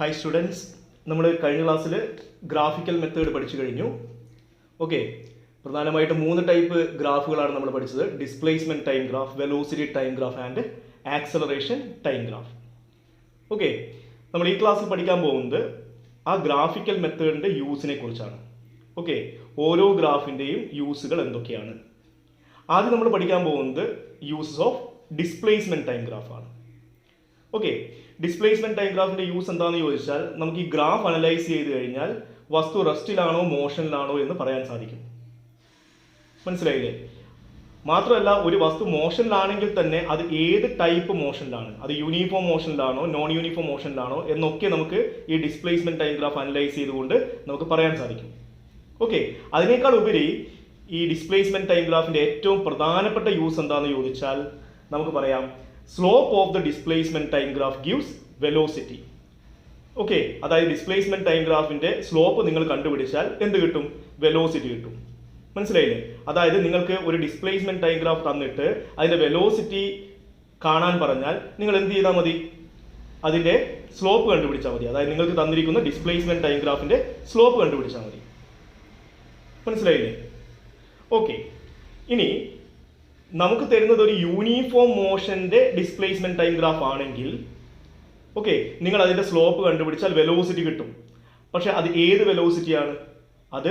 Hi students, നമ്മൾ കഴിഞ്ഞ ക്ലാസ്സിൽ ഗ്രാഫിക്കൽ മെത്തേഡ് പഠിച്ചു കഴിഞ്ഞു. ഓക്കെ, പ്രധാനമായിട്ട് 3 ടൈപ്പ് ഗ്രാഫുകളാണ് നമ്മൾ പഠിച്ചത്. Displacement time graph, velocity time graph and acceleration time graph. Okay, നമ്മൾ ഈ ക്ലാസ്സിൽ പഠിക്കാൻ പോകുന്നത് ആ ഗ്രാഫിക്കൽ മെത്തേഡിൻ്റെ യൂസിനെ കുറിച്ചാണ്. ഓക്കെ, ഓരോ ഗ്രാഫിൻ്റെയും യൂസുകൾ എന്തൊക്കെയാണ്. ആദ്യം നമ്മൾ പഠിക്കാൻ പോകുന്നത് യൂസസ് ഓഫ് ഡിസ്പ്ലേസ്മെന്റ് ടൈം ഗ്രാഫാണ്. ഓക്കെ, ഡിസ്പ്ലേസ്മെന്റ് ടൈം ഗ്രാഫിന്റെ യൂസ് എന്താണെന്ന് ചോദിച്ചാൽ നമുക്ക് ഈ ഗ്രാഫ് അനലൈസ് ചെയ്ത് കഴിഞ്ഞാൽ വസ്തു റെസ്റ്റിലാണോ മോഷനിലാണോ എന്ന് പറയാൻ സാധിക്കും. മനസ്സിലായില്ലേ? മാത്രമല്ല, ഒരു വസ്തു മോഷനിലാണെങ്കിൽ തന്നെ അത് ഏത് ടൈപ്പ് മോഷനിലാണ്, അത് യൂണിഫോം മോഷനിലാണോ നോൺ യൂണിഫോം മോഷനിലാണോ എന്നൊക്കെ നമുക്ക് ഈ ഡിസ്പ്ലേസ്മെന്റ് ടൈം ഗ്രാഫ് അനലൈസ് ചെയ്തുകൊണ്ട് നമുക്ക് പറയാൻ സാധിക്കും. ഓക്കെ, അതിനേക്കാൾ ഉപരി ഈ ഡിസ്പ്ലേസ്മെന്റ് ടൈം ഗ്രാഫിന്റെ ഏറ്റവും പ്രധാനപ്പെട്ട യൂസ് എന്താണെന്ന് ചോദിച്ചാൽ നമുക്ക് പറയാം slope of the displacement time graph gives velocity. Okay, അതായത് ഡിസ്പ്ലേസ്മെന്റ് ടൈം ഗ്രാഫിന്റെ സ്ലോപ്പ് നിങ്ങൾ കണ്ടുപിടിച്ചാൽ എന്ത് കിട്ടും? വെലോസിറ്റി കിട്ടും. മനസ്സിലായില്ലേ? അതായത് നിങ്ങൾക്ക് ഒരു ഡിസ്പ്ലേസ്മെന്റ് ടൈം ഗ്രാഫ് തന്നിട്ട് അതിന്റെ വെലോസിറ്റി കാണാൻ പറഞ്ഞാൽ നിങ്ങൾ എന്ത് ചെയ്താൽ മതി? അതിന്റെ സ്ലോപ്പ് കണ്ടുപിടിച്ചാൽ മതി. അതായത് നിങ്ങൾക്ക് തന്നിരിക്കുന്ന ഡിസ്പ്ലേസ്മെന്റ് ടൈം ഗ്രാഫിന്റെ സ്ലോപ്പ് കണ്ടുപിടിച്ചാൽ മതി. മനസ്സിലായില്ലേ? ഓക്കെ, ഇനി നമുക്ക് തരുന്നത് ഒരു യൂണിഫോം മോഷന്റെ ഡിസ്പ്ലേസ്മെന്റ് ടൈം ഗ്രാഫ് ആണെങ്കിൽ ഓക്കെ, നിങ്ങൾ അതിന്റെ സ്ലോപ്പ് കണ്ടുപിടിച്ചാൽ വെലോസിറ്റി കിട്ടും. പക്ഷെ അത് ഏത് വെലോസിറ്റിയാണ്? അത്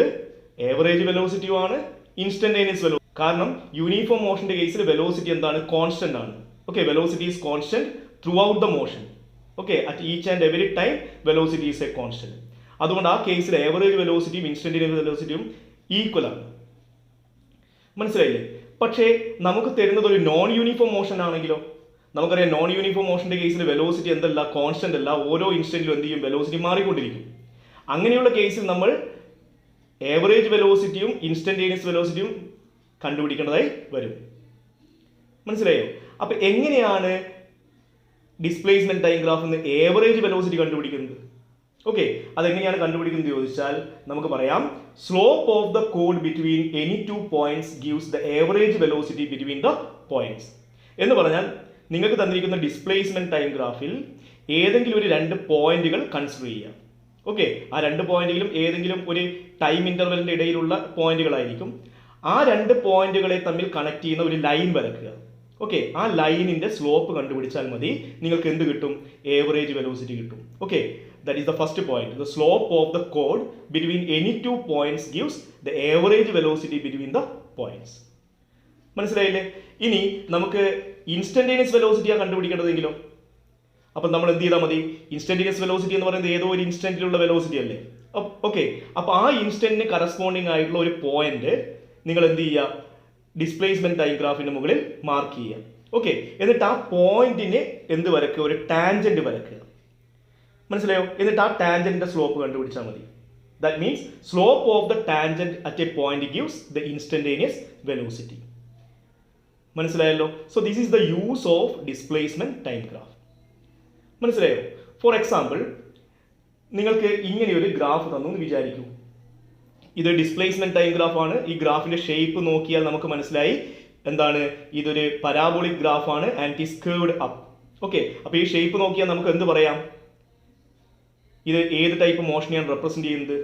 ഏവറേജ് വെലോസിറ്റിയുമാണ്, ഇൻസ്റ്റന്റേനിയസ് വെലോസിറ്റി. കാരണം യൂണിഫോം മോഷന്റെ കേസിൽ വെലോസിറ്റി എന്താണ്? കോൺസ്റ്റന്റ് ആണ്. Okay, velocity is constant through out the motion. Okay, at each and every time velocity is A constant. അതുകൊണ്ട് ആ കേസിൽ ഏവറേജ് വെലോസിറ്റിയും ഇൻസ്റ്റന്റേനിയസ് വെലോസിറ്റിയും ഈക്വൽ ആണ്. മനസ്സിലായില്ലേ? പക്ഷേ നമുക്ക് തരുന്നത് ഒരു നോൺ യൂണിഫോം മോഷൻ ആണെങ്കിലോ? നമുക്കറിയാം നോൺ യൂണിഫോം മോഷന്റെ കേസിൽ വെലോസിറ്റി എന്തല്ല? കോൺസ്റ്റന്റ് അല്ല. ഓരോ ഇൻസ്റ്റന്റിലും എന്ത് ചെയ്യും? വെലോസിറ്റി മാറിക്കൊണ്ടിരിക്കും. അങ്ങനെയുള്ള കേസിൽ നമ്മൾ ഏവറേജ് വെലോസിറ്റിയും ഇൻസ്റ്റന്റേനിയസ് വെലോസിറ്റിയും കണ്ടുപിടിക്കേണ്ടതായി വരും. മനസ്സിലായോ? അപ്പൊ എങ്ങനെയാണ് ഡിസ്പ്ലേസ്മെന്റ് ടൈം ഗ്രാഫിൽ നിന്ന് ഏവറേജ് വെലോസിറ്റി കണ്ടുപിടിക്കുന്നത്? ഓക്കെ, അതെങ്ങനെയാണ് കണ്ടുപിടിക്കുന്നത് ചോദിച്ചാൽ നമുക്ക് പറയാം slope of the code between any two points gives the average velocity between the points. എന്ന് പറഞ്ഞാൽ നിങ്ങൾക്ക് തന്നിരിക്കുന്ന ഡിസ്പ്ലേസ്മെന്റ് ടൈം ഗ്രാഫിൽ ഏതെങ്കിലും ഒരു 2 പോയിന്റുകൾ കൺസിഡർ ചെയ്യാം. ഓക്കെ, ആ 2 പോയിന്റുകളും ഏതെങ്കിലും ഒരു ടൈം ഇന്റർവെലിന്റെ ഇടയിലുള്ള പോയിന്റുകളായിരിക്കും. ആ 2 പോയിന്റുകളെ തമ്മിൽ കണക്ട് ചെയ്യുന്ന ഒരു ലൈൻ വരയ്ക്കുക. ഓക്കെ, ആ ലൈനിന്റെ സ്ലോപ്പ് കണ്ടുപിടിച്ചാൽ മതി നിങ്ങൾക്ക് എന്ത് കിട്ടും? ഏവറേജ് വെലോസിറ്റി കിട്ടും. Okay, that is the first point. The slope of the chord between any 2 points gives the average velocity between the points. മനസ്സിലായില്ലേ? ഇനി നമുക്ക് ഇൻസ്റ്റന്റേനിയസ് വെലോസിറ്റിയാണ് കണ്ടുപിടിക്കേണ്ടതെങ്കിലോ? അപ്പം നമ്മൾ എന്ത് ചെയ്താൽ മതി? ഇൻസ്റ്റന്റേനിയസ് വെലോസിറ്റി എന്ന് പറയുന്നത് ഏതോ ഒരു ഇൻസ്റ്റന്റിലുള്ള വെലോസിറ്റി അല്ലേ? ഓക്കെ, അപ്പോൾ ആ ഇൻസ്റ്റന്റിന് കറസ്പോണ്ടിങ് ആയിട്ടുള്ള ഒരു പോയിന്റ് നിങ്ങൾ എന്ത് ചെയ്യുക? ഡിസ്പ്ലേസ്മെന്റ് ടൈം ഗ്രാഫിന് മുകളിൽ മാർക്ക് ചെയ്യുക. ഓക്കെ, എന്നിട്ട് ആ പോയിന്റിന് എന്ത് വരയ്ക്കുക? ഒരു ടാൻജന്റ് വരയ്ക്കുക. മനസ്സിലായോ? എന്നിട്ട് ആ ടാൻജന്റിന്റെ സ്ലോപ്പ് കണ്ടുപിടിച്ചാൽ മതി. That means slope of the tangent at a point gives the instantaneous velocity. മനസ്സിലായല്ലോ? So this is the use of displacement time graph. മനസ്സിലായോ? ഫോർ എക്സാമ്പിൾ, നിങ്ങൾക്ക് ഇങ്ങനെ ഒരു ഗ്രാഫ് തന്നു എന്ന് വിചാരിക്കൂ. ഇത് ഡിസ്പ്ലേസ്മെന്റ് ടൈം ഗ്രാഫ് ആണ്. ഈ ഗ്രാഫിന്റെ ഷേപ്പ് നോക്കിയാൽ നമുക്ക് മനസ്സിലായി എന്താണ്? ഇതൊരു പരാബോളിക് ഗ്രാഫ് ആണ് and it is curved up. Okay, അപ്പൊ ഈ ഷേപ്പ് നോക്കിയാൽ നമുക്ക് എന്ത് പറയാം? ഇത് ഏത് ടൈപ്പ് മോഷനെയാണ് റെപ്രസെന്റ് ചെയ്യുന്നത്?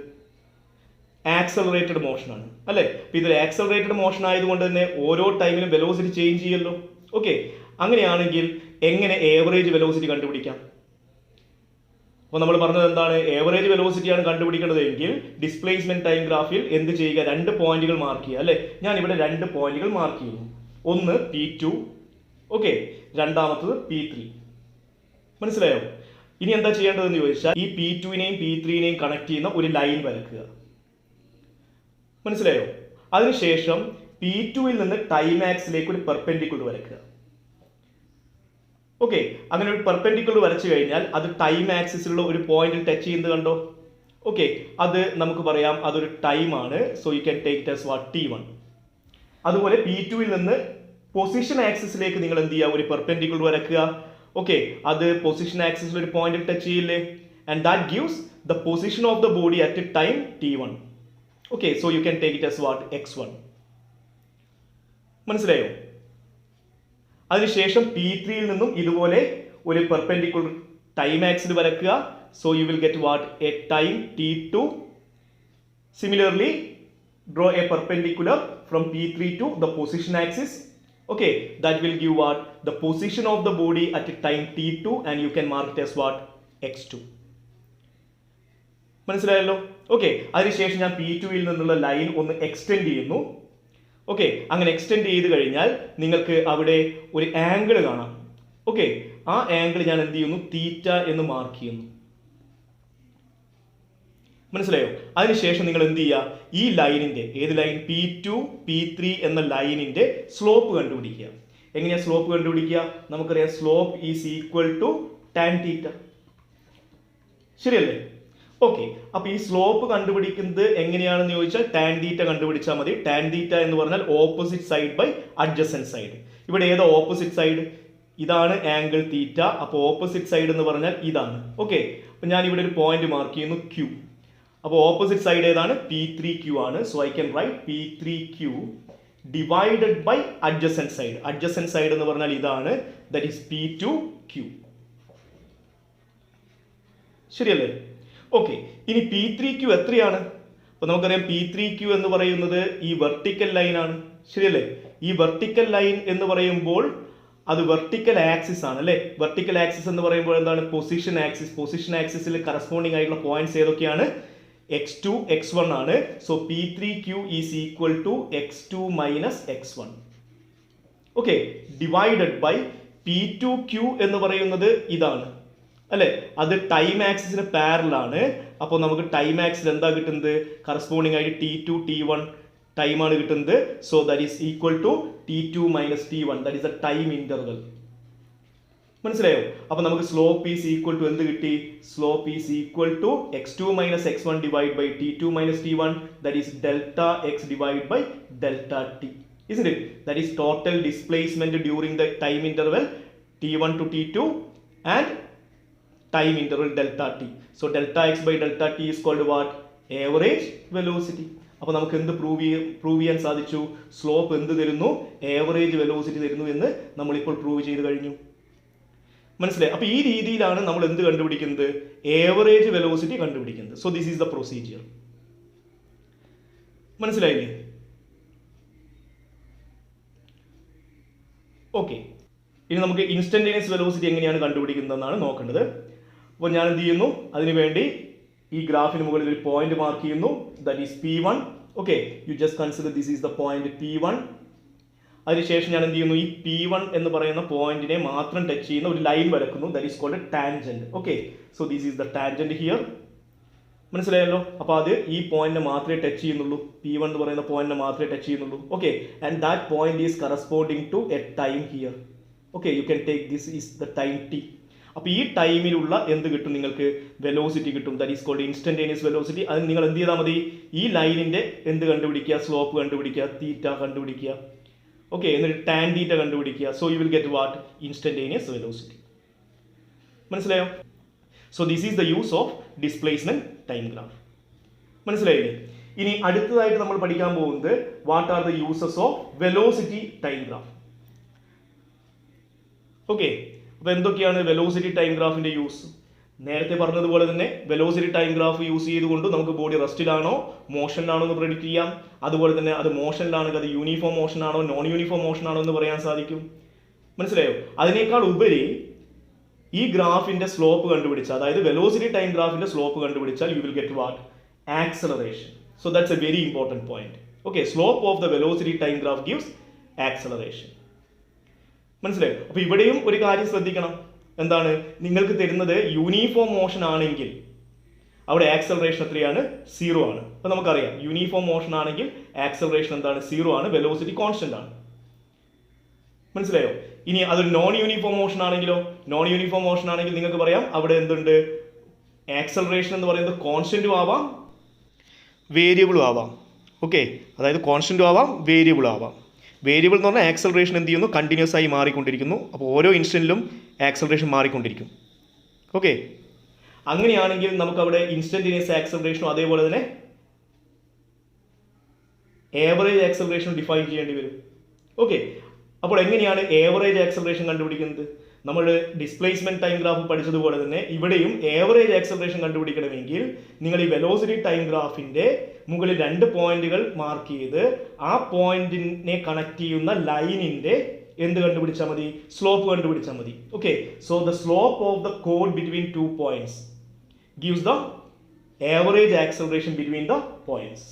ആക്സലറേറ്റഡ് മോഷനാണ് അല്ലേ? അപ്പൊ ഇതൊരു ആക്സലറേറ്റഡ് മോഷൻ ആയതുകൊണ്ട് തന്നെ ഓരോ ടൈമിലും വെലോസിറ്റി ചേഞ്ച് ചെയ്യല്ലോ. ഓക്കെ, അങ്ങനെയാണെങ്കിൽ എങ്ങനെ ഏവറേജ് വെലോസിറ്റി കണ്ടുപിടിക്കാം? അപ്പോൾ നമ്മൾ പറഞ്ഞത് എന്താണ്? ഏവറേജ് വെലോസിറ്റിയാണ് കണ്ടുപിടിക്കേണ്ടത് എങ്കിൽ ഡിസ്പ്ലേസ്മെന്റ് ടൈം ഗ്രാഫിൽ എന്ത് ചെയ്യുക? 2 പോയിന്റുകൾ മാർക്ക് ചെയ്യുക അല്ലേ? ഞാൻ ഇവിടെ 2 പോയിന്റുകൾ മാർക്ക് ചെയ്യുന്നു. ഒന്ന് P2, ഓക്കെ, രണ്ടാമത്തത് P3. മനസ്സിലായോ? ഇനി എന്താ ചെയ്യേണ്ടതെന്ന് ചോദിച്ചാൽ ഈ P2നെയും P3നെയും കണക്ട് ചെയ്യുന്ന ഒരു ലൈൻ വരയ്ക്കുക. മനസ്സിലായോ? അതിനുശേഷം P2ൽ നിന്ന് ടൈം ആക്സിലേക്ക് ഒരു പെർപെൻഡിക്കുലർ വരയ്ക്കുക. ഓക്കെ, അങ്ങനെ ഒരു പെർപെൻഡിക്കുലർ വരച്ചു കഴിഞ്ഞാൽ അത് ടൈം ആക്സിസിലുള്ള ഒരു പോയിന്റിൽ ടച്ച് ചെയ്യുന്നത് കണ്ടോ? ഓക്കെ, അത് നമുക്ക് പറയാം അതൊരു ടൈമാണ്. So you can take it as what? T1. അതുപോലെ P2ൽ നിന്ന് പൊസിഷൻ ആക്സിസിലേക്ക് നിങ്ങൾ എന്ത് ചെയ്യുക? ഒരു പെർപെൻഡിക്കുലർ വരയ്ക്കുക. ഓക്കെ, അത് പൊസിഷൻ ആക്സിസിൽ ഒരു പോയിന്റിൽ ടച്ച് ചെയ്യില്ലേ? And that gives the position of the body at a time T1. Okay, so you can take it as what? X1. മനസ്സിലായോ? അതിനുശേഷം P3യിൽ നിന്നും ഇതുപോലെ ഒരു പെർപെൻഡിക്കുലർ ടൈം ആക്സിൽ വരയ്ക്കുക. So you will get what? A time t2. Similarly, draw a perpendicular from P3 to the position axis. Okay, that will give what? The position of the body at time t2, and you can mark it as what? x2. മനസ്സിലായല്ലോ? Okay, അതിനുശേഷം ഞാൻ P2ൽ നിന്നുള്ള line ഒന്ന് extend ചെയ്യുന്നു. Okay, അങ്ങനെ extend ചെയ്ത് കഴിഞ്ഞാൽ നിങ്ങൾക്ക് അവിടെ ഒരു ആംഗിൾ കാണാം. ഓക്കെ, ആ ആംഗിൾ ഞാൻ എന്ത് ചെയ്യുന്നു? തീറ്റ എന്ന് മാർക്ക് ചെയ്യുന്നു. മനസ്സിലായോ? അതിനുശേഷം നിങ്ങൾ എന്ത് ചെയ്യുക? ഈ ലൈനിന്റെ ഏത് ലൈൻ? P2 P3 എന്ന ലൈനിന്റെ സ്ലോപ്പ് കണ്ടുപിടിക്കുക. എങ്ങനെയാ സ്ലോപ്പ് കണ്ടുപിടിക്കുക? നമുക്കറിയാം slope is equal to tan theta. ശരിയല്ലേ? ഓക്കെ, അപ്പൊ ഈ സ്ലോപ്പ് കണ്ടുപിടിക്കുന്നത് എങ്ങനെയാണെന്ന് ചോദിച്ചാൽ ടാൻ തീറ്റ കണ്ടുപിടിച്ചാൽ മതി. ടാൻ തീറ്റ എന്ന് പറഞ്ഞാൽ opposite side by adjacent side. ഇവിടെ ഏതാ ഓപ്പോസിറ്റ് സൈഡ്? ഇതാണ് ആംഗിൾ തീറ്റ. അപ്പോൾ ഓപ്പോസിറ്റ് സൈഡ് എന്ന് പറഞ്ഞാൽ ഇതാണ്. ഓക്കെ, അപ്പൊ ഞാൻ ഇവിടെ ഒരു പോയിന്റ് മാർക്ക് ചെയ്യുന്നു, Q. അപ്പോൾ ഓപ്പോസിറ്റ് സൈഡ് ഏതാണ്? P3Q ആണ്. So I can write P3Q divided by adjacent side. Adjacent side എന്ന് പറഞ്ഞാൽ ഇതാണ്, ദാറ്റ് ഈസ് P2Q. ശരിയല്ലേ? ഓക്കെ, ഇനി P3Q എത്രയാണ്? അപ്പൊ നമുക്കറിയാം P3Q എന്ന് പറയുന്നത് ഈ വെർട്ടിക്കൽ ലൈൻ ആണ്. ശരിയല്ലേ? ഈ വെർട്ടിക്കൽ ലൈൻ എന്ന് പറയുമ്പോൾ അത് വെർട്ടിക്കൽ ആക്സിസ് ആണ് അല്ലേ? വെർട്ടിക്കൽ ആക്സിസ് എന്ന് പറയുമ്പോൾ എന്താണ്? Position axis. പൊസിഷൻ ആക്സിസിൽ കറസ്പോണ്ടിങ് ആയിട്ടുള്ള പോയിന്റ്സ് ഏതൊക്കെയാണ്? x2 x1 ആണ്. So P3Q is equal to x2 minus x1. Okay, divided by P2Q എന്ന് പറയുന്നത് ഇതാണ് അല്ലെ? അത് ടൈം ആക്സിസിന് പാരലൽ ആണ്. അപ്പോൾ നമുക്ക് ടൈം ആക്സിൽ എന്താ കിട്ടുന്നത്? കറസ്പോണ്ടിങ് ആയിട്ട് T2 T1 ടൈം ആണ് കിട്ടുന്നത്. So that is equal to T2 minus T1. That is a time interval. മനസ്സിലായോ? അപ്പൊ നമുക്ക് സ്ലോപ്പ് ഈസ് ഈക്വൽ ടു എന്ത് കിട്ടി? Slope is equal to x2 minus x1 divide by T2 minus T1. That is delta x divide by delta t. Isn't it? That is total displacement during the time interval T1 to T2 and time interval delta t. So delta x by delta t is called what? Average velocity. അപ്പോൾ നമുക്ക് എന്ത് prove ചെയ്യാൻ സാധിച്ചു? Slope എന്ത് തരുന്നു? Average velocity തരുന്നു എന്ന് നമ്മളിപ്പോൾ പ്രൂവ് ചെയ്ത് കഴിഞ്ഞു. മനസ്സിലായി? അപ്പോൾ ഈ രീതിയിലാണ് നമ്മൾ എന്ത് കണ്ടുപിടിക്കുന്നത്? ആവറേജ് വെലോസിറ്റി കണ്ടുപിടിക്കുന്നത്. So this is the procedure. മനസ്സിലായില്ലേ? ഓക്കെ, ഇനി നമുക്ക് ഇൻസ്റ്റന്റേനിയസ് വെലോസിറ്റി എങ്ങനെയാണ് കണ്ടുപിടിക്കുന്നതെന്നാണ് നോക്കേണ്ടത്. അപ്പോൾ ഞാൻ എന്ത് ചെയ്യുന്നു? അതിനുവേണ്ടി ഈ ഗ്രാഫിന് മുകളിൽ ഒരു പോയിന്റ് മാർക്ക് ചെയ്യുന്നു, that is P1. Okay, you just consider this is the point P1. അതിനുശേഷം ഞാൻ എന്ത് ചെയ്യുന്നു? ഈ P1 എന്ന് പറയുന്ന പോയിന്റിനെ മാത്രം ടച്ച് ചെയ്യുന്ന ഒരു ലൈൻ വരക്കുന്നു, that is called tangent. Okay, so this is the tangent here. മനസ്സിലായല്ലോ? അപ്പോൾ അത് ഈ പോയിന്റിനെ മാത്രമേ ടച്ച് ചെയ്യുന്നുള്ളൂ. P1 എന്ന് പറയുന്ന പോയിന്റിനെ മാത്രമേ ടച്ച് ചെയ്യുന്നുള്ളൂ. Okay, and that point is corresponding to a time here. Okay, you can take this is the time t. അപ്പോൾ ഈ ടൈമിലുള്ള എന്ത് കിട്ടും? നിങ്ങൾക്ക് വെലോസിറ്റി കിട്ടും. That is called instantaneous velocity. അത് നിങ്ങൾ എന്ത് ചെയ്താൽ മതി? ഈ ലൈനിന്റെ എന്ത് കണ്ടുപിടിക്കുക? സ്ലോപ്പ് കണ്ടുപിടിക്കുക, തീറ്റ കണ്ടുപിടിക്കുക. ഓക്കെ, എന്നിട്ട് ടാൻ തീറ്റ കണ്ടുപിടിക്കുക. So you will get what? Instantaneous velocity. മനസ്സിലായോ? So this is the use of displacement time graph. മനസ്സിലായില്ലേ? ഇനി അടുത്തതായിട്ട് നമ്മൾ പഠിക്കാൻ പോകുന്നത് what are the uses of velocity time graph. Okay, അപ്പോൾ എന്തൊക്കെയാണ് വെലോസിറ്റി ടൈം ഗ്രാഫിന്റെ യൂസ്? നേരത്തെ പറഞ്ഞതുപോലെ തന്നെ വെലോസിറ്റി ടൈം ഗ്രാഫ് യൂസ് ചെയ്തുകൊണ്ട് നമുക്ക് ബോഡി റെസ്റ്റിലാണോ മോഷനിലാണോ എന്ന് പ്രെഡിക്റ്റ് ചെയ്യാം. അതുപോലെ തന്നെ അത് മോഷനിലാണെങ്കിൽ അത് യൂണിഫോം മോഷൻ ആണോ നോൺ യൂണിഫോം മോഷൻ ആണോ എന്ന് പറയാൻ സാധിക്കും. മനസ്സിലായോ? അതിനേക്കാൾ ഉപരി ഈ ഗ്രാഫിന്റെ സ്ലോപ്പ് കണ്ടുപിടിച്ച, അതായത് വെലോസിറ്റി ടൈം ഗ്രാഫിന്റെ സ്ലോപ്പ് കണ്ടുപിടിച്ചാൽ U will get what? Acceleration. So that's A very important point. Okay, slope of the velocity time graph gives acceleration. മനസ്സിലായോ? അപ്പോൾ ഇവിടെയും ഒരു കാര്യം ശ്രദ്ധിക്കണം. എന്താണ്? നിങ്ങൾക്ക് തരുന്നത് യൂണിഫോം മോഷൻ ആണെങ്കിൽ അവിടെ ആക്സലറേഷൻ എത്രയാണ്? 0 ആണ്. അപ്പോൾ നമുക്കറിയാം യൂണിഫോം മോഷൻ ആണെങ്കിൽ ആക്സലറേഷൻ എന്താണ്? 0 ആണ്. വെലോസിറ്റി കോൺസ്റ്റന്റ് ആണ്. മനസ്സിലായോ? ഇനി അതൊരു നോൺ യൂണിഫോം മോഷൻ ആണെങ്കിലോ? നോൺ യൂണിഫോം മോഷൻ ആണെങ്കിൽ നിങ്ങൾക്ക് പറയാം അവിടെ എന്തുണ്ട്? ആക്സലറേഷൻ എന്ന് പറയുന്നത് കോൺസ്റ്റന്റും ആവാം വേരിയബിളും ആവാം. ഓക്കെ, അതായത് കോൺസ്റ്റന്റും ആവാം വേരിയബിളും ആവാം. വേരിയബിൾ എന്ന് പറഞ്ഞാൽ ആക്സലറേഷൻ എന്ത് ചെയ്യുന്നു? കണ്ടിന്യൂസ് ആയി മാറിക്കൊണ്ടിരിക്കുന്നു. അപ്പോൾ ഓരോ ഇൻസ്റ്റന്റിലും ആക്സലറേഷൻ മാറിക്കൊണ്ടിരിക്കും. ഓക്കെ, അങ്ങനെയാണെങ്കിൽ നമുക്ക് അവിടെ ഇൻസ്റ്റന്റേനിയസ് ആക്സലറേഷനും അതേപോലെ തന്നെ ഏവറേജ് ആക്സലറേഷനും ഡിഫൈൻ ചെയ്യേണ്ടി വരും. ഓക്കെ, അപ്പോൾ എങ്ങനെയാണ് ഏവറേജ് ആക്സലറേഷൻ കണ്ടുപിടിക്കുന്നത്? നമ്മൾ ഡിസ്പ്ലേസ്മെന്റ് ടൈം ഗ്രാഫ് പഠിച്ചതുപോലെ തന്നെ ഇവിടെയും ഏവറേജ് ആക്സലറേഷൻ കണ്ടുപിടിക്കണമെങ്കിൽ നിങ്ങൾ ഈ വെലോസിറ്റി ടൈം ഗ്രാഫിന്റെ മുകളിൽ 2 പോയിന്റുകൾ മാർക്ക് ചെയ്ത് ആ പോയിന്റിനെ കണക്ട് ചെയ്യുന്ന ലൈനിന്റെ എന്ത് കണ്ടുപിടിച്ചാൽ മതി? സ്ലോപ്പ് കണ്ടുപിടിച്ചാൽ മതി. Okay, so the slope of the code between 2 points gives the average acceleration between the points.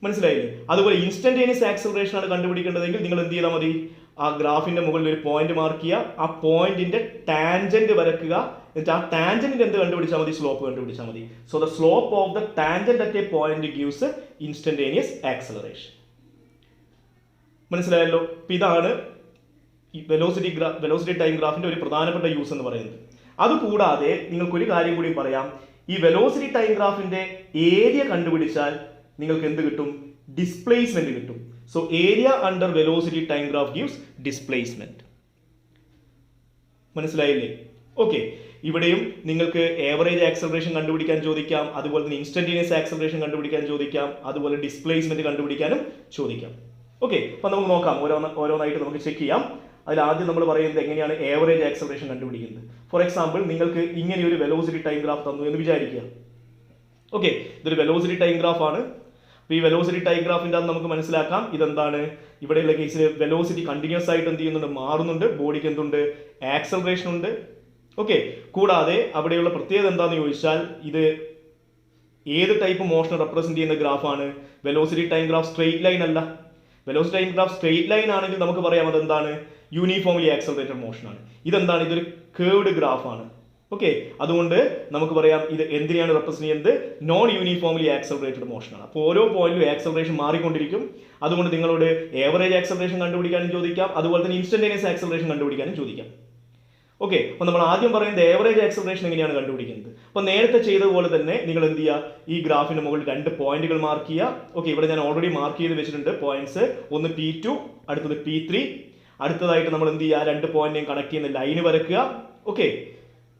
മനസ്സിലായില്ലേ? അതുപോലെ ഇൻസ്റ്റന്റേനിയസ് ആക്സലറേഷൻ ആണ് കണ്ടുപിടിക്കേണ്ടതെങ്കിൽ നിങ്ങൾ എന്ത് ചെയ്താൽ മതി? ആ ഗ്രാഫിന്റെ മുകളിൽ ഒരു പോയിന്റ് മാർക്ക് ചെയ്യുക, ആ പോയിന്റിന്റെ ടാൻജന്റ് വരക്കുക, എന്നിട്ട് ആ ടാൻജന്റിന്റെ എന്ത് കണ്ടുപിടിച്ചാൽ മതി? സ്ലോപ്പ് കണ്ടുപിടിച്ചാൽ മതി. So the slope of the tangent at a point gives instantaneous acceleration. മനസ്സിലായല്ലോ? ഇതാണ് ഈ വെലോസിറ്റി ടൈം ഗ്രാഫിന്റെ ഒരു പ്രധാനപ്പെട്ട യൂസ് എന്ന് പറയുന്നത്. അതുകൂടാതെ നിങ്ങൾക്കൊരു കാര്യം കൂടി പറയാം. ഈ വെലോസിറ്റി ടൈം ഗ്രാഫിന്റെ ഏരിയ കണ്ടുപിടിച്ചാൽ നിങ്ങൾക്ക് എന്ത് കിട്ടും? ഡിസ്പ്ലേസ്മെന്റ് കിട്ടും. So area under velocity time graph gives displacement. മനസ്സിലായില്ലേ? ഓക്കെ, ഇവിടെയും നിങ്ങൾക്ക് ഏവറേജ് ആക്സലറേഷൻ കണ്ടുപിടിക്കാൻ ചോദിക്കാം, അതുപോലെ തന്നെ ഇൻസ്റ്റന്റേനിയസ് ആക്സലറേഷൻ കണ്ടുപിടിക്കാൻ ചോദിക്കാം, അതുപോലെ ഡിസ്പ്ലേസ്മെന്റ് കണ്ടുപിടിക്കാനും ചോദിക്കാം. ഓക്കെ, അപ്പൊ നമുക്ക് നോക്കാം, ഓരോന്നായിട്ട് നമുക്ക് ചെക്ക് ചെയ്യാം. അതിൽ ആദ്യം നമ്മൾ പറയുന്നത് എങ്ങനെയാണ് ഏവറേജ് ആക്സലറേഷൻ കണ്ടുപിടിക്കുന്നത്. ഫോർ എക്സാമ്പിൾ, നിങ്ങൾക്ക് ഇങ്ങനെ ഒരു വെലോസിറ്റി ടൈം ഗ്രാഫ് തന്നു എന്ന് വിചാരിക്കുക. ഓക്കെ, ഇതൊരു വെലോസിറ്റി ടൈം ഗ്രാഫ് ആണ്. അപ്പോൾ ഈ വെലോസിറ്റി ടൈം ഗ്രാഫിൻ്റെ അത് നമുക്ക് മനസ്സിലാക്കാം. ഇതെന്താണ്? ഇവിടെയുള്ള കേസിൽ വെലോസിറ്റി കണ്ടിന്യൂസ് ആയിട്ട് എന്ത് ചെയ്യുന്നുണ്ട്? മാറുന്നുണ്ട്. ബോഡിക്ക് എന്തുണ്ട്? ആക്സലറേഷൻ ഉണ്ട്. ഓക്കെ, കൂടാതെ അവിടെയുള്ള പ്രത്യേകത എന്താണെന്ന് ചോദിച്ചാൽ ഇത് ഏത് ടൈപ്പ് മോഷൻ റെപ്രസെന്റ് ചെയ്യുന്ന ഗ്രാഫാണ്? Velocity time graph straight line അല്ല. Velocity time graph straight line ആണെങ്കിൽ നമുക്ക് പറയാം അതെന്താണ്? യൂണിഫോംലി ആക്സലറേറ്റഡ് മോഷൻ ആണ്. ഇതെന്താണ്? ഇതൊരു കേർവ്ഡ് ഗ്രാഫ് ആണ്. ഓക്കെ, അതുകൊണ്ട് നമുക്ക് പറയാം ഇത് എന്തിനെയാണ് റെപ്രസെന്റ് ചെയ്യുന്നത്? നോൺ യൂണിഫോംലി ആക്സലറേറ്റഡ് മോഷൻ ആണ്. അപ്പോൾ ഓരോ പോയിന്റിലും ആക്സലറേഷൻ മാറിക്കൊണ്ടിരിക്കും. അതുകൊണ്ട് നിങ്ങളോട് ഏവറേജ് ആക്സലറേഷൻ കണ്ടുപിടിക്കാനും ചോദിക്കാം, അതുപോലെ തന്നെ ഇൻസ്റ്റന്റേനിയസ് ആക്സലറേഷൻ കണ്ടുപിടിക്കാനും ചോദിക്കാം. ഓക്കെ, അപ്പോൾ നമ്മൾ ആദ്യം പറയുന്നത് ഏവറേജ് ആക്സലറേഷൻ എങ്ങനെയാണ് കണ്ടുപിടിക്കുന്നത്. അപ്പോൾ നേരത്തെ ചെയ്തതുപോലെ തന്നെ നിങ്ങൾ എന്ത് ചെയ്യുക? ഈ ഗ്രാഫിന് മുകളിൽ 2 പോയിന്റുകൾ മാർക്ക് ചെയ്യുക. ഓക്കെ, ഇവിടെ ഞാൻ ഓൾറെഡി മാർക്ക് ചെയ്ത് വെച്ചിട്ടുണ്ട് പോയിന്റ്സ്. ഒന്ന് P2, അടുത്തത് P3. അടുത്തതായിട്ട് നമ്മൾ എന്ത് ചെയ്യുക? 2 പോയിന്റിനെയും കണക്ട് ചെയ്യുന്ന ലൈന് വരയ്ക്കുക. ഓക്കെ,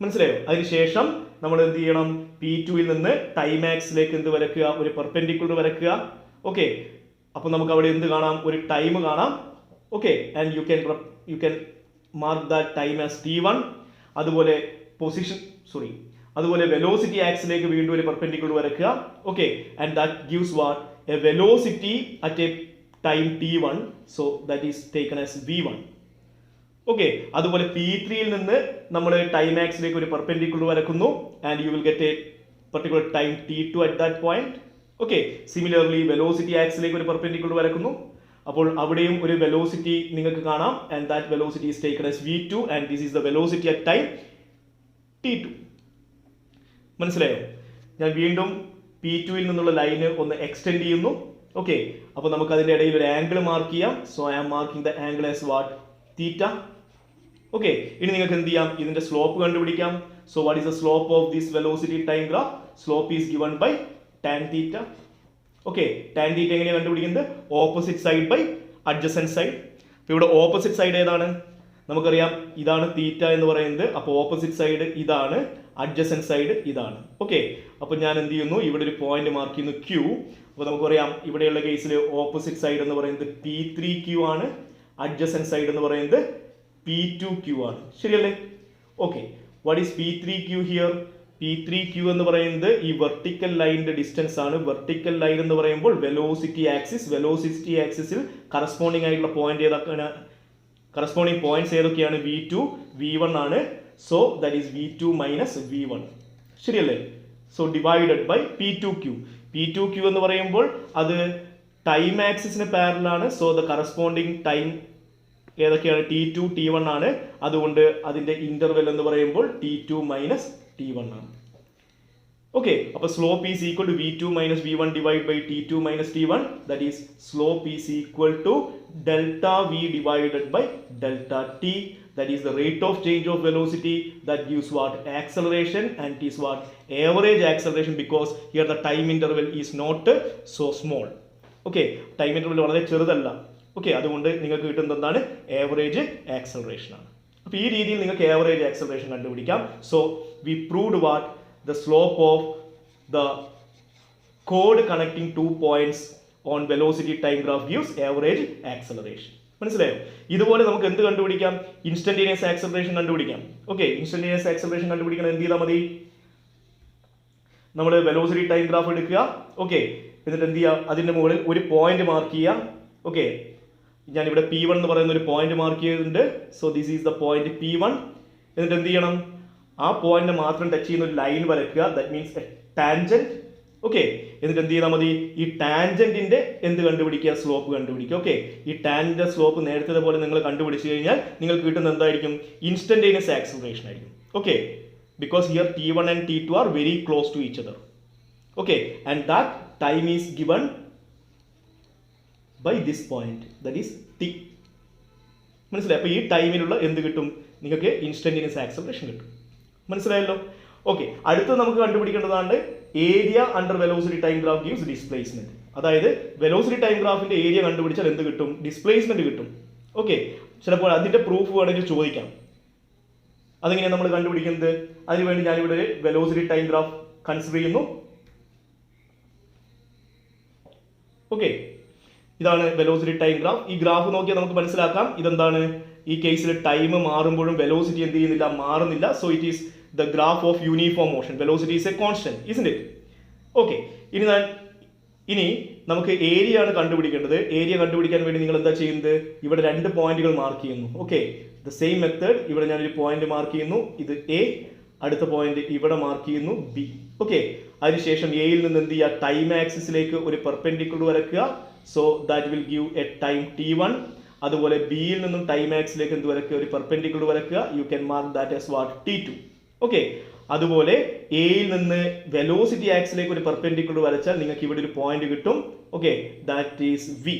മനസ്സിലായോ? അതിനുശേഷം നമ്മൾ എന്ത് ചെയ്യണം? P2ൽ നിന്ന് ടൈമാക്സിലേക്ക് എന്ത് വരയ്ക്കുക? ഒരു പെർപെൻഡിക്കുലർ വരയ്ക്കുക. ഓക്കെ, അപ്പോൾ നമുക്ക് അവിടെ എന്ത് കാണാം? ഒരു ടൈം കാണാം. Okay, and you can mark that time as T1. അതുപോലെ അതുപോലെ വെലോസിറ്റി ആക്സിലേക്ക് വീണ്ടും ഒരു പെർപെൻഡിക്കുലർ വരയ്ക്കുക. Okay, and that gives what? A velocity at a time T1. So that is taken as V1. Okay, അതുപോലെ P3യിൽ നിന്ന് നമ്മൾ ടൈം ആക്സിലേക്ക് ഒരു പെർപെൻഡിക്കുലർ വരക്കുന്നു, and you will get a particular time T2 at that point. Okay, similarly velocity ആക്സിലേക്ക് ഒരു perpendicular വരക്കുന്നു. അപ്പോൾ അവിടെയും ഒരു വെലോസിറ്റി നിങ്ങൾക്ക് കാണാം, and that velocity is taken as V2, and this is the velocity at time T2. മനസ്സിലായോ? ഞാൻ വീണ്ടും P2ൽ നിന്നുള്ള ലൈന് ഒന്ന് എക്സ്റ്റെൻഡ് ചെയ്യുന്നു. ഓക്കെ, അപ്പോൾ നമുക്ക് അതിന്റെ ഇടയിൽ ഒരു ആംഗിൾ മാർക്ക് ചെയ്യാം. So I am marking the angle as what? Theta. Okay, ഇനി നിങ്ങൾക്ക് എന്ത് ചെയ്യാം? ഇതിന്റെ സ്ലോപ്പ് കണ്ടുപിടിക്കാം. So what is the slope of this velocity time graph? Slope is given by tan theta. Okay, tan theta എങ്ങനെയാണ് കണ്ടുപിടിക്കുന്നത്? Opposite side by adjacent side. അപ്പോൾ ഇവിടെ ഓപ്പോസിറ്റ് സൈഡ് ഏതാണ്? നമുക്കറിയാം ഇതാണ് തീറ്റ എന്ന് പറയുന്നത്. അപ്പോൾ ഓപ്പോസിറ്റ് സൈഡ് ഇതാണ്, അഡ്ജസൻറ്റ് സൈഡ് ഇതാണ്. ഓക്കെ, അപ്പോൾ ഞാൻ എന്ത് ചെയ്യുന്നു? ഇവിടെ ഒരു പോയിന്റ് മാർക്ക് ചെയ്യുന്നു Q. അപ്പോൾ നമുക്കറിയാം ഇവിടെയുള്ള കേസിൽ ഓപ്പോസിറ്റ് സൈഡ് എന്ന് പറയുന്നത് P3Q ആണ്, അഡ്ജസൻറ്റ് സൈഡ് എന്ന് പറയുന്നത് P2Q ആണ്. ശരിയല്ലേ? Okay, what is P3Q here? P3Q എന്ന് പറയുന്നത് ഈ വെർട്ടിക്കൽ ലൈനിന്റെ ഡിസ്റ്റൻസ് ആണ്. വെർട്ടിക്കൽ ലൈൻ എന്ന് പറയുമ്പോൾ വെലോസിറ്റി ആക്സിസിൽ കറസ്പോണ്ടിങ് ആയിട്ടുള്ള പോയിന്റ് ഏതൊക്കെയാണ്? കറസ്പോണ്ടിങ് പോയിന്റ്സ് ഏതൊക്കെയാണ്? V2, V1 ആണ്. So that is V2 minus V1. ശരിയല്ലേ? സോ ഡിവൈഡഡ് ബൈ P2Q എന്ന് പറയുമ്പോൾ അത് ടൈം ആക്സിസിന് പാരലൽ ആണ്. സോ ദ കറസ്പോണ്ടിങ് ടൈം ഏതൊക്കെയാണ്? T2, T1 ആണ്. അതുകൊണ്ട് അതിന്റെ ഇന്റർവെൽ എന്ന് പറയുമ്പോൾ T2 മൈനസ് T1 ആണ്. ഓക്കെ, അപ്പോൾ slope is equal to V2 minus V1 divide by T2 minus T1. That is slope is equal to delta V divided by delta T. That is the rate of change of velocity that gives what? Acceleration, and it is what? Average acceleration, because here the time interval is not so small. Okay, time interval വളരെ ചെറുതല്ല. Okay, അതുകൊണ്ട് നിങ്ങൾക്ക് കിട്ടുന്നത് എന്താണ്? Average acceleration ആണ്. അപ്പോൾ ഈ രീതിയിൽ നിങ്ങൾക്ക് ആവറേജ് ആക്സലറേഷൻ കണ്ടുപിടിക്കാം. So we proved what? The slope of the chord connecting 2 points on velocity time graph gives average acceleration. മനസ്സിലായോ? ഇതുപോലെ നമുക്ക് എന്ത് കണ്ടുപിടിക്കാം? ഇൻസ്റ്റന്റേനിയസ് ആക്സലറേഷൻ കണ്ടുപിടിക്കാം. ഓക്കെ, ഇൻസ്റ്റന്റേനിയസ് ആക്സലറേഷൻ കണ്ടുപിടിക്കണം എന്ത് ചെയ്താൽ മതി? നമ്മൾ വെലോസിറ്റി ടൈം ഗ്രാഫ് എടുക്കുക. ഓക്കെ, എന്നിട്ട് എന്ത് ചെയ്യുക? അതിൻ്റെ മുകളിൽ ഒരു പോയിന്റ് മാർക്ക് ചെയ്യുക. ഓക്കെ, ഞാനിവിടെ P1 എന്ന് പറയുന്ന ഒരു പോയിന്റ് മാർക്ക് ചെയ്തിട്ടുണ്ട്. So this is the point P1. എന്നിട്ട് എന്ത് ചെയ്യണം? ആ പോയിന്റിനെ മാത്രം ടച്ച് ചെയ്യുന്ന ഒരു ലൈൻ വരയ്ക്കുക. That means A tangent. Okay, എന്നിട്ട് എന്ത് ചെയ്താൽ മതി? ഈ ടാൻജന്റിന്റെ എന്ത് കണ്ടുപിടിക്കുക? സ്ലോപ്പ് കണ്ടുപിടിക്കുക. ഓക്കെ, ഈ ടാൻജന്റ് സ്ലോപ്പ് നേരത്തെ പോലെ നിങ്ങൾ കണ്ടുപിടിച്ചു കഴിഞ്ഞാൽ നിങ്ങൾക്ക് കിട്ടുന്ന എന്തായിരിക്കും? ഇൻസ്റ്റന്റേനിയസ് ആക്സലറേഷൻ ആയിരിക്കും. Okay, because here T1 and T2 are very close to each other. Okay, and that time is given by this point, that is T. മനസ്സിലായി? അപ്പോൾ ഈ ടൈമിലുള്ള എന്ത് കിട്ടും? നിങ്ങൾക്ക് ഇൻസ്റ്റന്റേനിയസ് ആക്സലറേഷൻ കിട്ടും. മനസ്സിലായല്ലോ? ഓക്കെ, അടുത്ത് നമുക്ക് കണ്ടുപിടിക്കേണ്ടതാണ് area under velocity time graph gives displacement. അതായത് വെലോസിറ്റി ടൈം ഗ്രാഫിന്റെ ഏരിയ കണ്ടുപിടിച്ചാൽ എന്ത് കിട്ടും? ഡിസ്പ്ലേസ്മെന്റ് കിട്ടും. ഓക്കെ, ചിലപ്പോൾ അതിന്റെ പ്രൂഫ് വേണമെങ്കിൽ ചോദിക്കാം. അതെങ്ങനെയാണ് നമ്മൾ കണ്ടുപിടിക്കുന്നത്? അതിനുവേണ്ടി ഞാനിവിടെ ഒരു വെലോസിറ്റി ടൈം ഗ്രാഫ് കൺസിഡർ ചെയ്യുന്നു. ഓക്കെ, ഇതാണ് വെലോസിറ്റി ടൈം ഗ്രാഫ്. ഈ ഗ്രാഫ് നോക്കിയാൽ നമുക്ക് മനസ്സിലാക്കാം ഇതെന്താണ്? ഈ കേസിൽ ടൈം മാറുമ്പോഴും വെലോസിറ്റി എന്ത് ചെയ്യുന്നില്ല? മാറുന്നില്ല. So it is the graph of uniform motion. Velocity is A constant, isn't it? Okay, ഇനി നമുക്ക് ഏരിയ ആണ് കണ്ടുപിടിക്കേണ്ടത്. ഏരിയ കണ്ടുപിടിക്കാൻ വേണ്ടി നിങ്ങൾ എന്താ ചെയ്യുന്നത്? ഇവിടെ രണ്ട് പോയിന്റുകൾ മാർക്ക് ചെയ്യുന്നു. Okay, the same method. ഇവിടെ ഞാനൊരു പോയിന്റ് മാർക്ക് ചെയ്യുന്നു, ഇത് എ. അടുത്ത പോയിന്റ് ഇവിടെ മാർക്ക് ചെയ്യുന്നു, ബി. ഓക്കെ, അതിനുശേഷം എയിൽ നിന്ന് എന്ത് ചെയ്യുക? ടൈം ആക്സിസിലേക്ക് ഒരു പെർപെൻഡിക്കുലർ വരയ്ക്കുക. So that will give A time T1. അതുപോലെ ബിയിൽ നിന്നും ടൈം ആക്സിലേക്ക് എന്ത് വരയ്ക്കുക? ഒരു പെർപെൻഡിക്കുലർ വരയ്ക്കുക. U can mark that as what? T2. Okay, അതുപോലെ എയിൽ നിന്ന് വെലോസിറ്റി ആക്സിലേക്ക് ഒരു പെർപെൻഡിക്കുലർ വരച്ചാൽ നിങ്ങൾക്ക് ഇവിടെ ഒരു പോയിന്റ് കിട്ടും. Okay, that is V.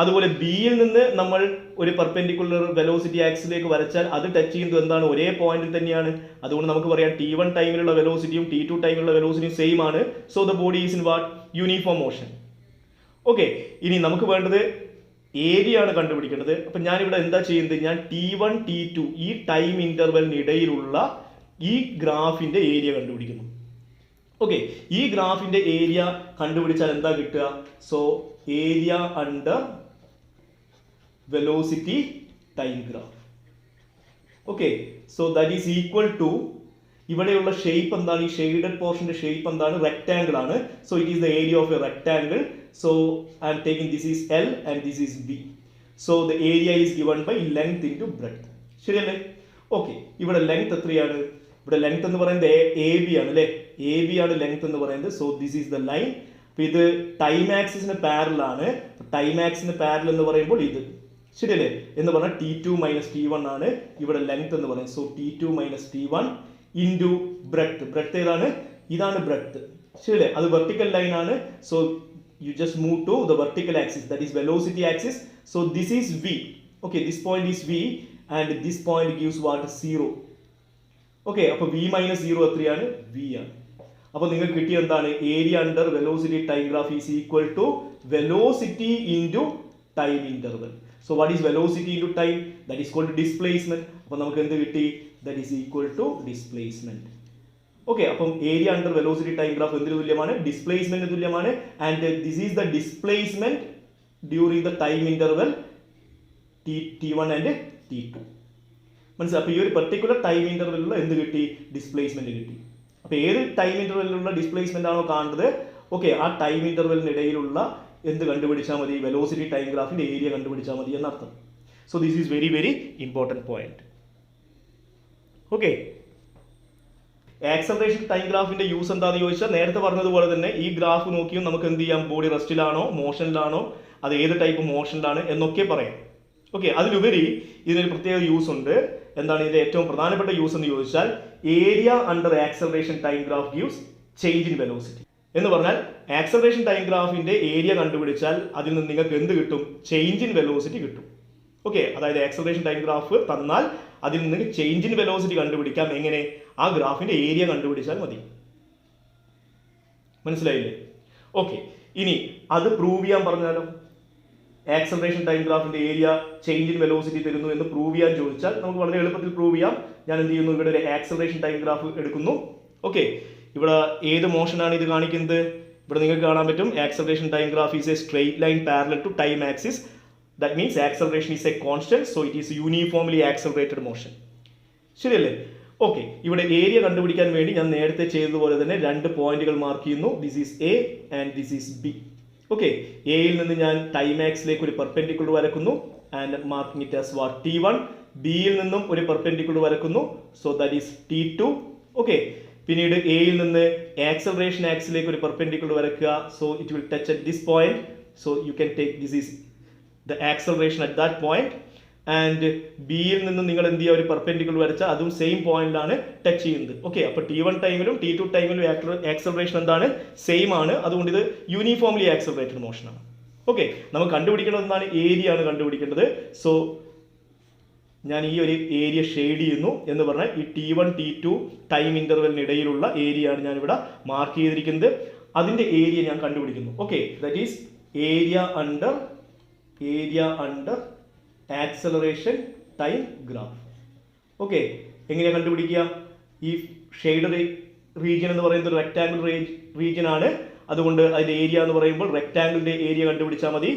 അതുപോലെ ബിയിൽ നിന്ന് നമ്മൾ ഒരു പെർപെൻഡിക്കുലർ വെലോസിറ്റി ആക്സിലേക്ക് വരച്ചാൽ അത് ടച്ച് ചെയ്യുന്നത് എന്താണ്? ഒരേ പോയിന്റിൽ തന്നെയാണ്. അതുകൊണ്ട് നമുക്ക് പറയാം T1 ടൈമിലുള്ള വെലോസിറ്റിയും T2 ടൈമിലുള്ള വെലോസിറ്റിയും സെയിം ആണ്. So the body is in what? Uniform motion. Okay, ഇനി നമുക്ക് വേണ്ടത് ഏരിയ ആണ് കണ്ടുപിടിക്കേണ്ടത്. അപ്പം ഞാനിവിടെ എന്താ ചെയ്യുന്നത്? ഞാൻ T1 T2 ഈ ടൈം ഇന്റർവെലിനിടയിലുള്ള ഈ ഗ്രാഫിന്റെ ഏരിയ കണ്ടുപിടിക്കുന്നു. ഓക്കെ, ഈ ഗ്രാഫിന്റെ ഏരിയ കണ്ടുപിടിച്ചാൽ എന്താ കിട്ടുക? So area under velocity time graph. Okay, so that is equal to, ഇവിടെയുള്ള ഷേപ്പ് എന്താണ്? ഈ ഷെയ്ഡഡ് പോർഷന്റെ ഷേപ്പ് എന്താണ്? റെക്ടാംഗിൾ ആണ്. So it is the area of a rectangle. So I am taking this is L and this is B. So the area is given by length into breadth. ശരിയല്ലേ? Okay, ഇവിടെ length എത്രയാണ്? ഇവിടെ length എന്ന് പറയുന്നത് AB ആണ് അല്ലേ? AB ആണ് length എന്ന് പറയുന്നത്. So this is the line. അപ്പൊ ഇത് ടൈം ആക്സിസിന് പാരലൽ ആണ്. ടൈം ആക്സിന് പാരലൽ എന്ന് പറയുമ്പോൾ ഇത്, ശരിയല്ലേ? എന്ന് പറഞ്ഞാൽ T2 മൈനസ് T1 ആണ് ഇവിടെ ലെങ്ത് എന്ന് പറയുന്നത്. So T2 minus T1 into breadth. Breadth ഏതാണ്? ഇതാണ് ബ്രെഡ്ത്ത്, ശരിയല്ലേ? അത് വെർട്ടിക്കൽ ലൈൻ ആണ്. So you just move to the vertical axis, that is velocity axis. So this is V. Okay, this point is V and this point gives what? 0. Okay, അപ്പോൾ V minus 0 എത്രയാണ്? V ആണ്. അപ്പോൾ നിങ്ങൾക്ക് കിട്ടിയ എന്താണ്? Area under velocity time graph is equal to velocity into time interval. So what is velocity into time? That is called displacement. അപ്പോൾ നമുക്ക് എന്ത് കിട്ടി? That is equal to displacement. Okay, അപ്പം area under velocity time graph എന്തിനു തുല്യമാണ്? Displacement തുല്യമാണ്. And this is the displacement during the time interval T1 and T2. മനസ്സിലായി? അപ്പോൾ ഈ ഒരു പെർട്ടിക്കുലർ ടൈം ഇന്റർവെല്ലുള്ള എന്ത് കിട്ടി? ഡിസ്പ്ലേസ്മെന്റ് കിട്ടി. അപ്പോൾ ഏത് ടൈം ഇന്റർവെല്ലിലുള്ള ഡിസ്പ്ലേസ്മെന്റ് ആണോ കാണുന്നത്, ഓക്കെ, ആ ടൈം ഇന്റർവെല്ലിനിടയിലുള്ള എന്ത് കണ്ടുപിടിച്ചാൽ മതി? വെലോസിറ്റി ടൈം ഗ്രാഫിന്റെ ഏരിയ കണ്ടുപിടിച്ചാൽ മതി എന്നർത്ഥം. So this is very very important point. Okay, acceleration time ഗ്രാഫിന്റെ യൂസ് എന്താണെന്ന് ചോദിച്ചാൽ നേരത്തെ പറഞ്ഞതുപോലെ തന്നെ ഈ ഗ്രാഫ് നോക്കിയും നമുക്ക് എന്ത് ചെയ്യാം? ബോഡി റെസ്റ്റിലാണോ മോഷനിലാണോ, അത് ഏത് ടൈപ്പ് മോഷനിലാണ് എന്നൊക്കെ പറയാം. ഓക്കെ, അതിലുപരി ഇതിനൊരു പ്രത്യേക യൂസ് ഉണ്ട്. എന്താണ് ഇതിന്റെ ഏറ്റവും പ്രധാനപ്പെട്ട യൂസ് എന്ന് ചോദിച്ചാൽ area under acceleration time graph gives change in velocity. എന്ന് പറഞ്ഞാൽ ആക്സലറേഷൻ ടൈം ഗ്രാഫിന്റെ ഏരിയ കണ്ടുപിടിച്ചാൽ അതിൽ നിന്ന് നിങ്ങൾക്ക് എന്ത് കിട്ടും? ചേഞ്ച് ഇൻ വെലോസിറ്റി കിട്ടും. ഓക്കെ, അതായത് ആക്സലറേഷൻ ടൈം ഗ്രാഫ് തന്നാൽ അതിൽ നിന്ന് ചേഞ്ച് ഇൻ വെലോസിറ്റി കണ്ടുപിടിക്കാം. എങ്ങനെ? ആ ഗ്രാഫിന്റെ ഏരിയ കണ്ടുപിടിച്ചാൽ മതി. മനസ്സിലായില്ലേ? ഓക്കെ, ഇനി അത് പ്രൂവ് ചെയ്യാൻ പറഞ്ഞാലോ? ആക്സലറേഷൻ ടൈം ഗ്രാഫിന്റെ ഏരിയ ചേഞ്ച് ഇൻ വെലോസിറ്റി തരുന്നു എന്ന് പ്രൂവ് ചെയ്യാൻ ചോദിച്ചാൽ നമുക്ക് വളരെ എളുപ്പത്തിൽ പ്രൂവ് ചെയ്യാം. ഞാൻ എന്ത് ചെയ്യുന്നു? ഇവിടെ ഒരു ആക്സലറേഷൻ ടൈം ഗ്രാഫ് എടുക്കുന്നു. ഓക്കെ, ഇവിടെ ഏത് മോഷനാണ് ഇത് കാണിക്കുന്നത്? ഇവിടെ നിങ്ങൾക്ക് കാണാൻ പറ്റും acceleration time graph is a straight line parallel to time axis That means acceleration is a constant, so it is uniformly accelerated motion. ശരിയല്ലേ? ഓക്കെ, ഇവിടെ ഏരിയ കണ്ടുപിടിക്കാൻ വേണ്ടി ഞാൻ നേരത്തെ ചെയ്തതുപോലെ തന്നെ രണ്ട് പോയിന്റുകൾ മാർക്ക് ചെയ്യുന്നു. This is A and this is B. Okay, എയിൽ നിന്ന് ഞാൻ ടൈം ആക്സിലേക്ക് ഒരു പെർപെൻഡിക്കുലർ വരക്കുന്നു and marking it as what T1. ബിയിൽ നിന്നും ഒരു പെർപെൻഡിക്കുലർ വരക്കുന്നു, so that is T2. Okay, പിന്നീട് എയിൽ നിന്ന് ആക്സലറേഷൻ ആക്സിലേക്ക് ഒരു പെർപെൻഡിക്കുലർ വരക്കുക, so it will touch at this point. So you can take this is the acceleration at that point. And ബിയിൽ നിന്നും നിങ്ങൾ എന്ത് ചെയ്യുക, ഒരു പെർപെൻഡിക്കുലർ വരച്ചാൽ അതും സെയിം പോയിന്റിലാണ് ടച്ച് ചെയ്യുന്നത്. ഓക്കെ, അപ്പോൾ T1 ടൈമിലും T2 ടൈമിലും ആക്സലറേഷൻ എന്താണ്, സെയിം ആണ്. അതുകൊണ്ട് ഇത് യൂണിഫോംലി ആക്സലറേറ്റഡ് മോഷൻ ആണ്. ഓക്കെ, നമുക്ക് കണ്ടുപിടിക്കേണ്ടത് എന്താണ്, ഏരിയ ആണ് കണ്ടുപിടിക്കേണ്ടത്. സോ ഞാൻ ഈ ഒരു ഏരിയ ഷെയ്ഡ് ചെയ്യുന്നു എന്ന് പറഞ്ഞാൽ ഈ T1 T2 ടൈം ഇന്റർവെലിനിടയിലുള്ള ഏരിയ ആണ് ഞാൻ ഇവിടെ മാർക്ക് ചെയ്തിരിക്കുന്നത്. അതിന്റെ ഏരിയ ഞാൻ കണ്ടുപിടിക്കുന്നു. Okay, that is area under acceleration time graph. Okay, എങ്ങനെയാണ് കണ്ടുപിടിക്കുക? ഈ ഷെയ്ഡ് റീജിയൻ എന്ന് പറയുന്നത് ഒരു റെക്ടാംഗിൾ റീജിയൻ ആണ്. അതുകൊണ്ട് അതിന്റെ ഏരിയ എന്ന് പറയുമ്പോൾ റെക്ടാംഗിളിന്റെ ഏരിയ കണ്ടുപിടിച്ചാൽ മതി.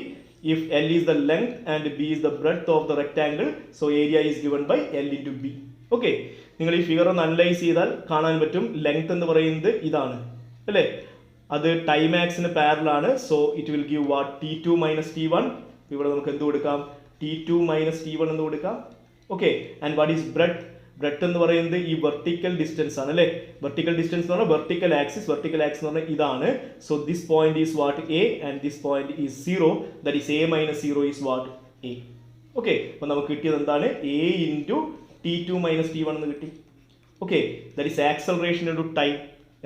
If L is the length and B is the breadth of the rectangle, so area is given by L into B. Okay, നിങ്ങൾ ഈ ഫിഗർ ഒന്ന് അനലൈസ് ചെയ്താൽ കാണാൻ പറ്റും, ലെങ്ത് എന്ന് പറയുന്നത് ഇതാണ് അല്ലേ, അത് ടൈം ആക്സിന് പാരലൽ ആണ്. So it will give what T2 minus T1. ഇവിടെ നമുക്ക് എന്ത് കൊടുക്കാം, T2 minus T1 എന്ന് കൊടുക്കാം. Okay, and what is breadth? Breadth എന്ന് പറയുന്നത് ഈ വെർട്ടിക്കൽ ഡിസ്റ്റൻസ് ആണ് അല്ലേ. വെർട്ടിക്കൽ ഡിസ്റ്റൻസ് എന്ന് പറഞ്ഞാൽ വെർട്ടിക്കൽ ആക്സിസ് എന്ന് പറഞ്ഞാൽ ഇതാണ്. So this point is what A and this point is 0. That is A minus 0 is what A. Okay, അപ്പോൾ നമുക്ക് കിട്ടിയത് എന്താണ്, A into T2 minus T1 എന്ന് കിട്ടി. Okay, that is acceleration into time.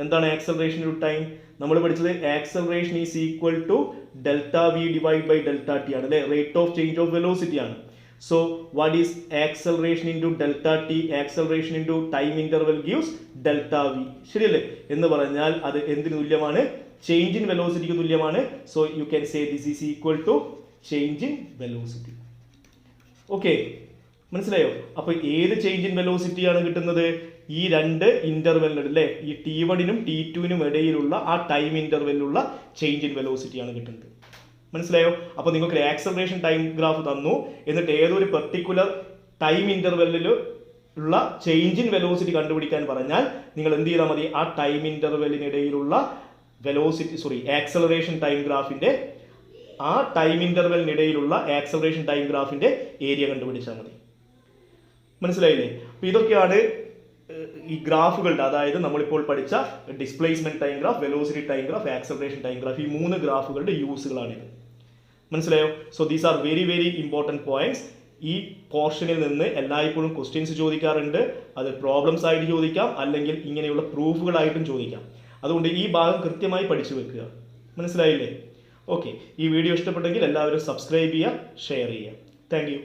എന്താണ് ആക്സലറേഷൻ ഇൻറ്റു ടൈം? നമ്മൾ പഠിച്ചത് acceleration is equal to delta V divide by delta T ആണ് അല്ലേ, rate of change of velocity ആണ്. So what is acceleration into delta t? Acceleration into time interval gives delta v. ശരിയല്ലേ? എന്ന് പറഞ്ഞാൽ അത് എന്തിന് തുല്യമാണ്, ചേഞ്ച് ഇൻ വെലോസിറ്റിക്ക് തുല്യമാണ്. So you can say this is equal to change in velocity. Okay, മനസ്സിലായോ? അപ്പൊ ഏത് ചേഞ്ച് ഇൻ വെലോസിറ്റി ആണ് കിട്ടുന്നത്, ഈ രണ്ട് ഇന്റർവെല്ലിന് അല്ലേ, ഈ T1നും T2നും ഇടയിലുള്ള ആ ടൈം ഇന്റർവെല്ലിലുള്ള ചേഞ്ച് ഇൻ വെലോസിറ്റി ആണ് കിട്ടുന്നത്. മനസ്സിലായോ? അപ്പോൾ നിങ്ങൾക്ക് ആക്സലറേഷൻ ടൈം ഗ്രാഫ് തന്നു, എന്നിട്ട് ഏതൊരു പെർട്ടിക്കുലർ ടൈം ഇന്റർവെല്ലിൽ ഉള്ള ചേഞ്ച് ഇൻ വെലോസിറ്റി കണ്ടുപിടിക്കാൻ പറഞ്ഞാൽ നിങ്ങൾ എന്ത് ചെയ്താൽ മതി, ആ ടൈം ഇന്റർവെല്ലിനിടയിലുള്ള ആക്സലറേഷൻ ടൈം ഗ്രാഫിന്റെ ആ ടൈം ഇന്റർവെല്ലിനിടയിലുള്ള ആക്സലറേഷൻ ടൈം ഗ്രാഫിന്റെ ഏരിയ കണ്ടുപിടിച്ചാൽ മതി. മനസ്സിലായില്ലേ? അപ്പോൾ ഇതൊക്കെയാണ് ഈ ഗ്രാഫുകളുടെ, അതായത് നമ്മളിപ്പോൾ പഠിച്ച displacement time graph, velocity time graph, acceleration time graph, ഈ മൂന്ന് ഗ്രാഫുകളുടെ യൂസുകളാണിത്. മനസ്സിലായോ? So these are very very important points. ഈ പോർഷനിൽ നിന്ന് എല്ലായ്പ്പോഴും ക്വസ്റ്റ്യൻസ് ചോദിക്കാറുണ്ട്. അത് പ്രോബ്ലംസ് ആയിട്ട് ചോദിക്കാം, അല്ലെങ്കിൽ ഇങ്ങനെയുള്ള പ്രൂഫുകളായിട്ടും ചോദിക്കാം. അതുകൊണ്ട് ഈ ഭാഗം കൃത്യമായി പഠിച്ചു വെക്കുക. മനസ്സിലായില്ലേ? ഓക്കെ, ഈ വീഡിയോ ഇഷ്ടപ്പെട്ടെങ്കിൽ എല്ലാവരും സബ്സ്ക്രൈബ് ചെയ്യുക, ഷെയർ ചെയ്യുക. Thank you.